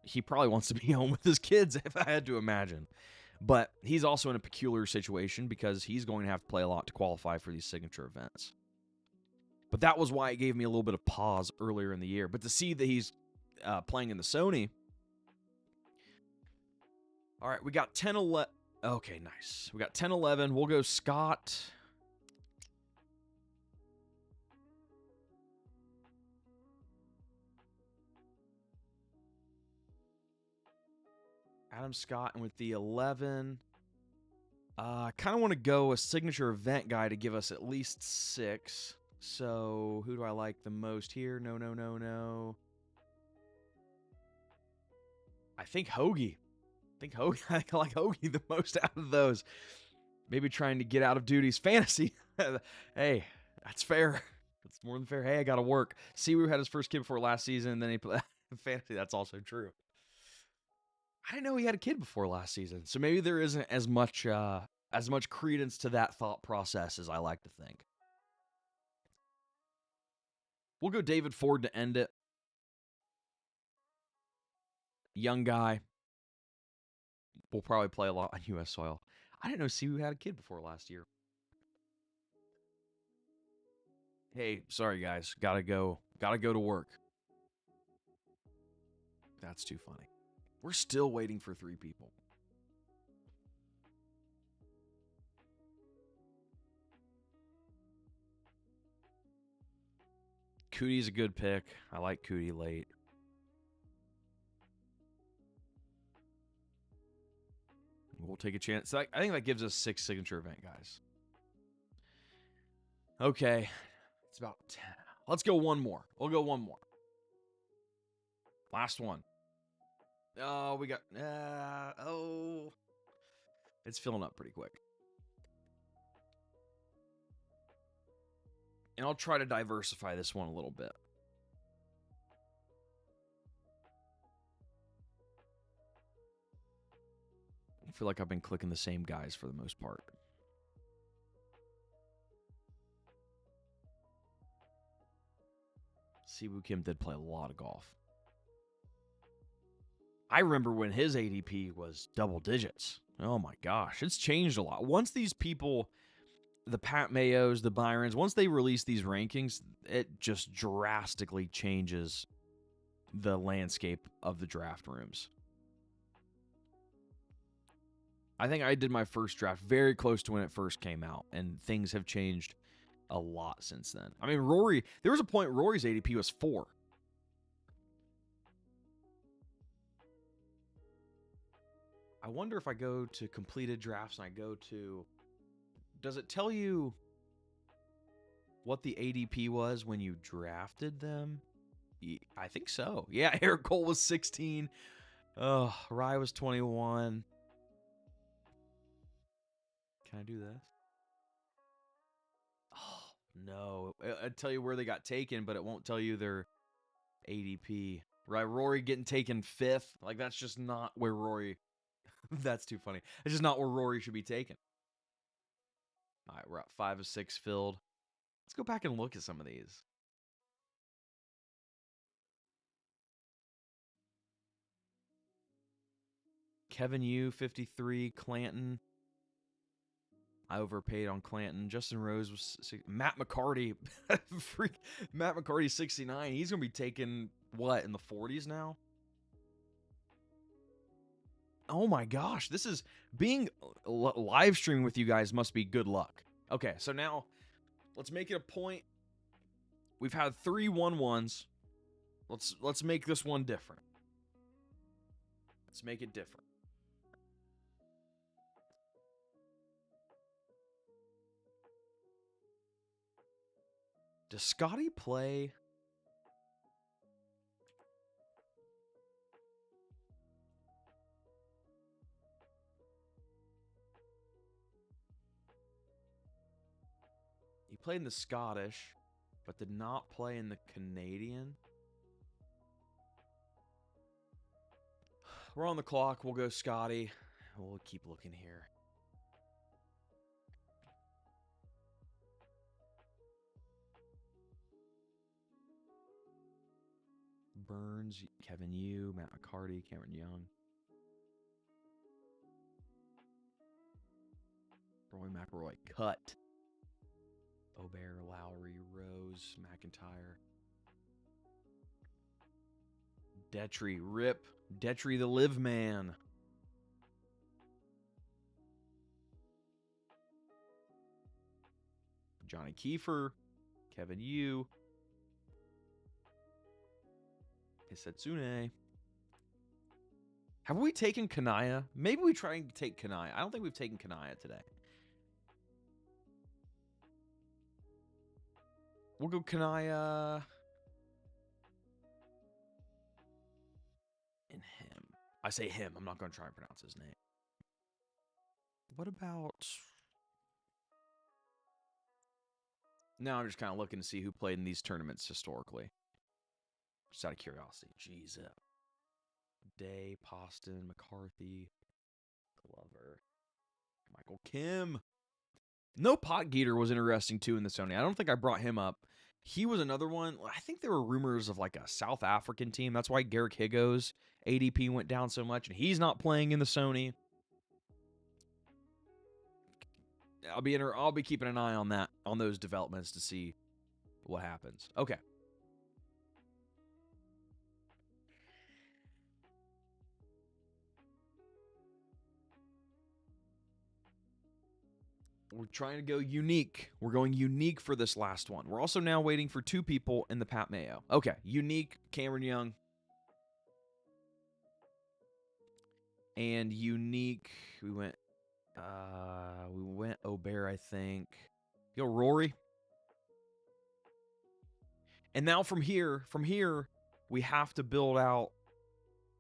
he probably wants to be home with his kids, if I had to imagine. But he's also in a peculiar situation because he's going to have to play a lot to qualify for these signature events. But that was why it gave me a little bit of pause earlier in the year. But to see that he's playing in the Sony. All right, we got 10-11. Okay, nice. We got 10-11. We'll go Scott. Adam Scott, and with the 11, I kind of want to go a signature event guy to give us at least 6. So who do I like the most here? No. I think Hoagie. I like Hoagie the most out of those. Maybe trying to get out of duties fantasy. Hey, that's fair. That's more than fair. Hey, I got to work. Siwoo had his first kid before last season, and then he played fantasy. That's also true. I didn't know he had a kid before last season, so maybe there isn't as much credence to that thought process as I like to think. We'll go David Ford to end it. Young guy. Will probably play a lot on U.S. soil. I didn't know Siwoo had a kid before last year. Hey, sorry guys, gotta go to work. That's too funny. We're still waiting for 3 people. Cootie's a good pick. I like Cootie late. We'll take a chance. So I think that gives us 6 signature event guys. Okay. It's about 10. Let's go one more. We'll go one more. Last one. Oh, we got... It's filling up pretty quick. And I'll try to diversify this one a little bit. I feel like I've been clicking the same guys for the most part. Siwoo Kim did play a lot of golf. I remember when his ADP was double digits. Oh my gosh, it's changed a lot. Once these people, the Pat Mayos, the Byrons, once they release these rankings, it just drastically changes the landscape of the draft rooms. I think I did my first draft very close to when it first came out, and things have changed a lot since then. I mean, Rory, there was a point Rory's ADP was 4. I wonder if I go to completed drafts and I go to... Does it tell you what the ADP was when you drafted them? I think so. Yeah, Eric Cole was 16. Rye was 21. Can I do this? Oh, no. I'd tell you where they got taken, but it won't tell you their ADP. Right, Rory getting taken 5th. Like, that's just not where Rory... That's too funny. It's just not where Rory should be taken. All right, we're at 5 of 6 filled. Let's go back and look at some of these. Kevin Yu, 53. Clanton. I overpaid on Clanton. Justin Rose was... Matt McCarty. Freak. Matt McCarty, 69. He's going to be taken, what, in the 40s now? Oh my gosh. This is... Being live streaming with you guys must be good luck. Okay, so now... Let's make it a point. We've had 3 1-1s. Let's make this one different. Let's make it different. Does Scotty play? He played in the Scottish, but did not play in the Canadian. We're on the clock. We'll go Scotty. We'll keep looking here. Burns, Kevin Yu, Matt McCarty, Cameron Young. Roy McIlroy, cut. Obear, Lowry, Rose, McIntyre. Detry, rip. Detry the live man. Johnny Kiefer, Kevin Yu. Hisetsune. Have we taken Kanaya? Maybe we try and take Kanaya. I don't think we've taken Kanaya today. We'll go Kanaya. And him. I say him. I'm not going to try and pronounce his name. What about... Now I'm just kind of looking to see who played in these tournaments historically. Just out of curiosity. Jeez. Day, Poston, McCarthy, Glover, Michael Kim. No Pot Geeter was interesting too in the Sony. I don't think I brought him up. He was another one. I think there were rumors of like a South African team. That's why Garrick Higgos ADP went down so much, and he's not playing in the Sony. I'll be keeping an eye on that, on those developments to see what happens. Okay. We're trying to go unique. We're going unique for this last one. We're also now waiting for 2 people in the Pat Mayo. Okay, unique, Cameron Young. And unique, we went Obear, I think. Yo, Rory. And now from here, we have to build out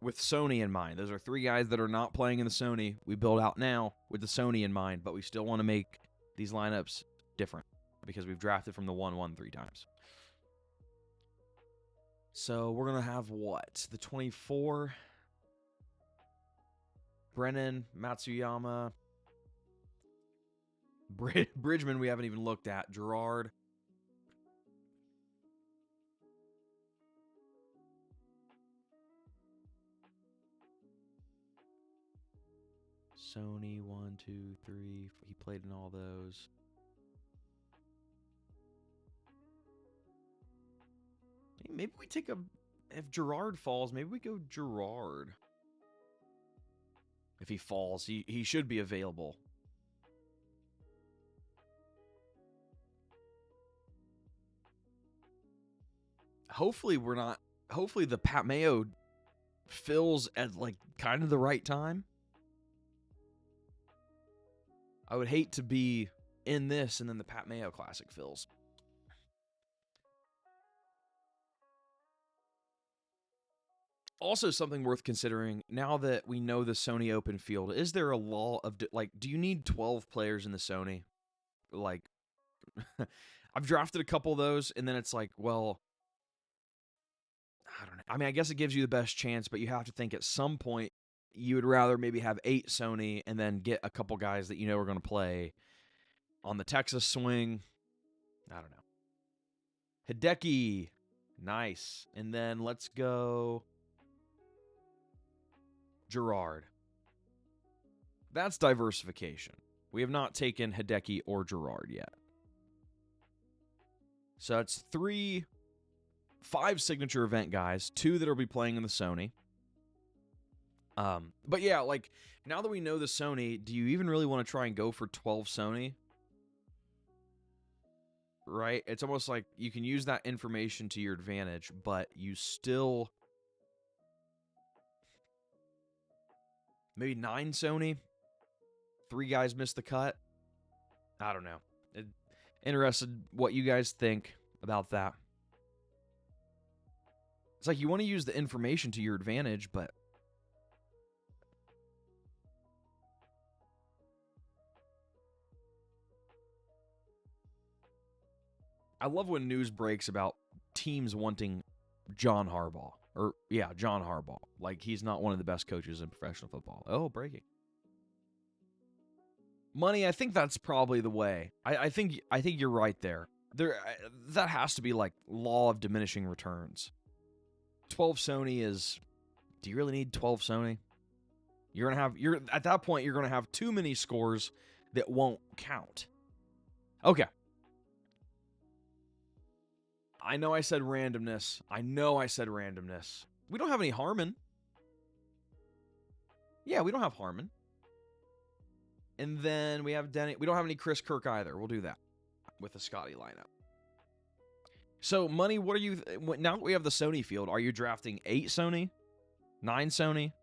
with Sony in mind. Those are 3 guys that are not playing in the Sony. We build out now with the Sony in mind, but we still want to make these lineups different because we've drafted from the 1-1 3 times. So we're going to have what? The 24. Brennan, Matsuyama. Bridgman we haven't even looked at. Gerard. Sony, 1, 2, 3. He played in all those. Maybe we take a... If Gerard falls, maybe we go Gerard. If he falls, he should be available. Hopefully we're not... Hopefully the Pat Mayo fills at like kind of the right time. I would hate to be in this and then the Pat Mayo Classic fills. Also, something worth considering now that we know the Sony open field, is there a law of like, do you need 12 players in the Sony? Like, I've drafted a couple of those, and then it's like, well, I don't know. I mean, I guess it gives you the best chance, but you have to think at some point you would rather maybe have 8 Sony and then get a couple guys that you know are going to play on the Texas swing. I don't know. Hideki, nice. And then let's go Gerard. That's diversification. We have not taken Hideki or Gerard yet. So it's 5 signature event guys, 2 that will be playing in the Sony. But yeah, like, now that we know the Sony, do you even really want to try and go for 12 Sony? Right? It's almost like you can use that information to your advantage, but you still... Maybe 9 Sony? 3 guys missed the cut? I don't know. Interested what you guys think about that. It's like you want to use the information to your advantage, but... I love when news breaks about teams wanting John Harbaugh. Or, yeah, John Harbaugh. Like, he's not one of the best coaches in professional football. Oh, breaking. Money, I think that's probably the way. I think you're right there. That has to be like law of diminishing returns. 12 Sony is... Do you really need 12 Sony? At that point, you're going to have too many scores that won't count. Okay. I know I said randomness. We don't have any Harmon. Yeah, we don't have Harmon. And then we have Denny. We don't have any Chris Kirk either. We'll do that with the Scotty lineup. So, Money, what are you... now that we have the Sony field, are you drafting 8 Sony? 9 Sony?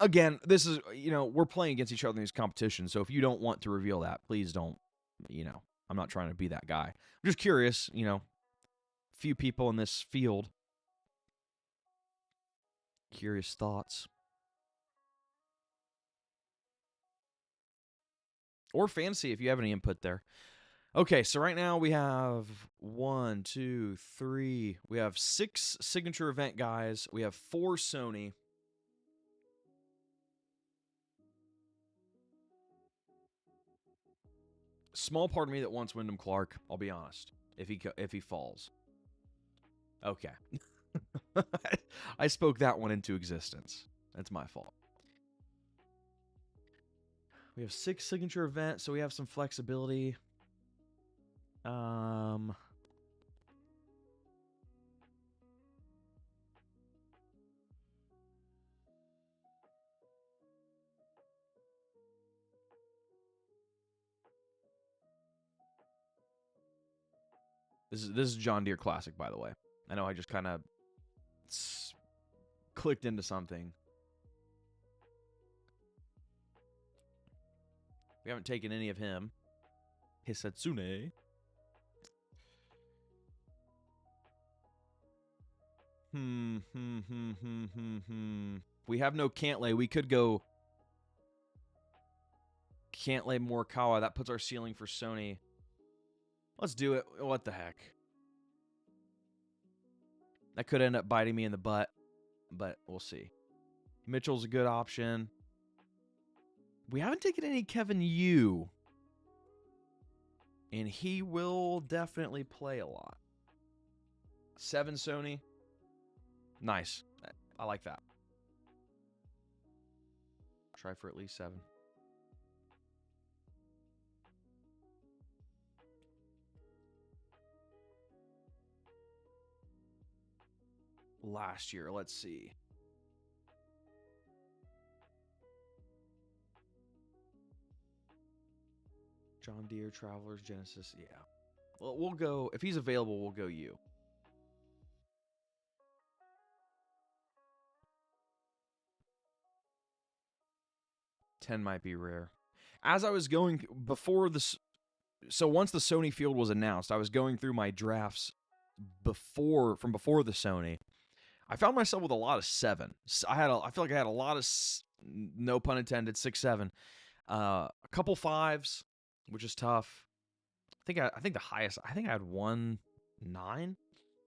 Again, this is... we're playing against each other in these competitions, so if you don't want to reveal that, please don't... I'm not trying to be that guy. I'm just curious, few people in this field. Curious thoughts. Or fantasy, if you have any input there. Okay, so right now we have 1, 2, 3. We have 6 signature event guys. We have 4 Sony. Small part of me that wants Wyndham Clark, I'll be honest, if he falls. Okay. I spoke that one into existence. That's my fault. We have 6 signature events, so we have some flexibility. This is John Deere Classic, by the way. I know I just kind of clicked into something. We haven't taken any of him. Hisatsune. We have no Cantlay. We could go Cantlay Morikawa. That puts our ceiling for Sony. Let's do it. What the heck? That could end up biting me in the butt, but we'll see. Mitchell's a good option. We haven't taken any Kevin Yu. And he will definitely play a lot. 7 Sony. Nice. I like that. Try for at least 7. Last year, let's see. John Deere, Travelers, Genesis, yeah. Well, we'll go, if he's available, we'll go you. $10 might be rare. As I was going, before this, so once the Sony field was announced, I was going through my drafts before the Sony, I found myself with a lot of 7. I feel like I had a lot of no pun intended 6 7. A couple 5s, which is tough. I think the highest, I think I had 1 9.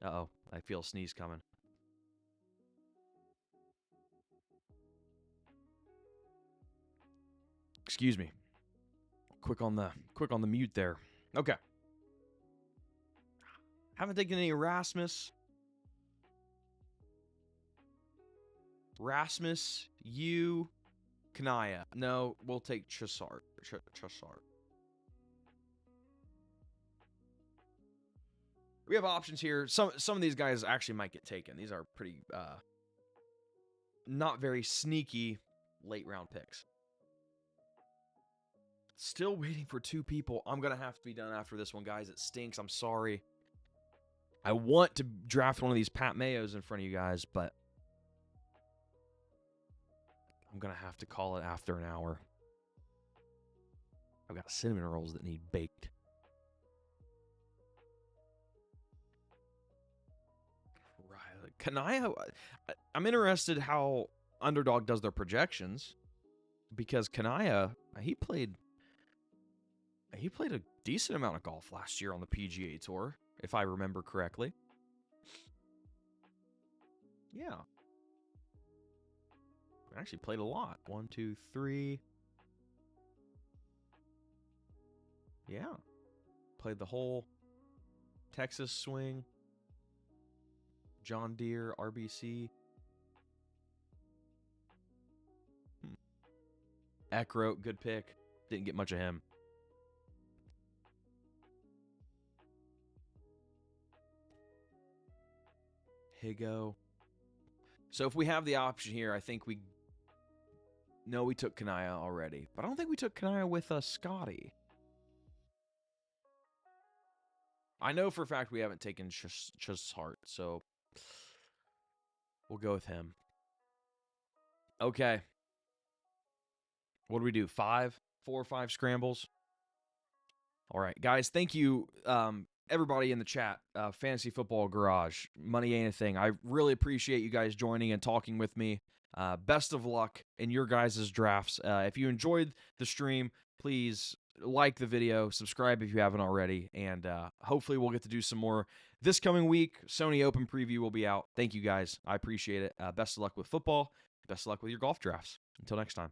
Uh-oh, I feel a sneeze coming. Excuse me. Quick on the mute there. Okay. Haven't taken any Rasmus. You, Kanaya. No, we'll take Chassart. We have options here. Some of these guys actually might get taken. These are pretty not very sneaky late round picks. Still waiting for 2 people. I'm going to have to be done after this one, guys. It stinks. I'm sorry. I want to draft one of these Pat Mayos in front of you guys, but I'm going to have to call it after an hour. I've got cinnamon rolls that need baked. Right. Kanaya, I'm interested how Underdog does their projections, because Kanaya, he played a decent amount of golf last year on the PGA Tour, if I remember correctly. Yeah. Actually played a lot. 1, 2, 3. Yeah. Played the whole Texas swing. John Deere, RBC. Eckroat, good pick. Didn't get much of him. Higo. So if we have the option here, I think we took Kanaya already. But I don't think we took Kanaya with Scotty. I know for a fact we haven't taken Chishart, so we'll go with him. Okay. What do we do? 4 or 5 scrambles? All right, guys, thank you, everybody in the chat, Fantasy Football Garage, Money Ain't a Thing. I really appreciate you guys joining and talking with me. Best of luck in your guys' drafts. If you enjoyed the stream, please like the video, subscribe if you haven't already, and hopefully we'll get to do some more this coming week. Sony Open preview will be out. Thank you, guys. I appreciate it. Best of luck with football. Best of luck with your golf drafts. Until next time.